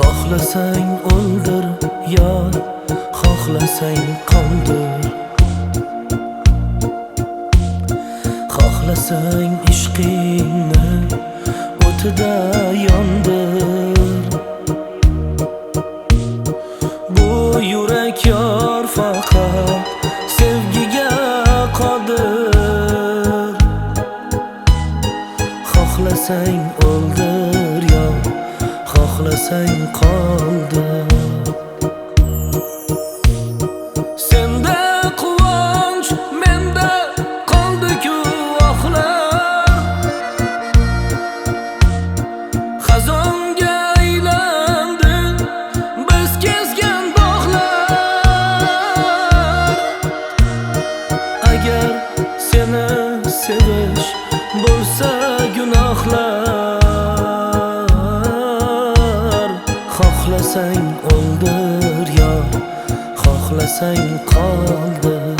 Xohlasang o'ldir yor, xohlasang qondir. Xohlasang ishqingni o'tida yondir. Bu yurak yor faqat sevgiga qodir. Xohlasang o'ldir yor, xohlasang qoldir. Senda quvonch, menda qoldi-ku oxlar. Xazonga aylandi biz kezgan bog'lar. Agar seni sevish bo'lsa gunohlar, xohlasang o'ldir yor, xohlasang qoldir.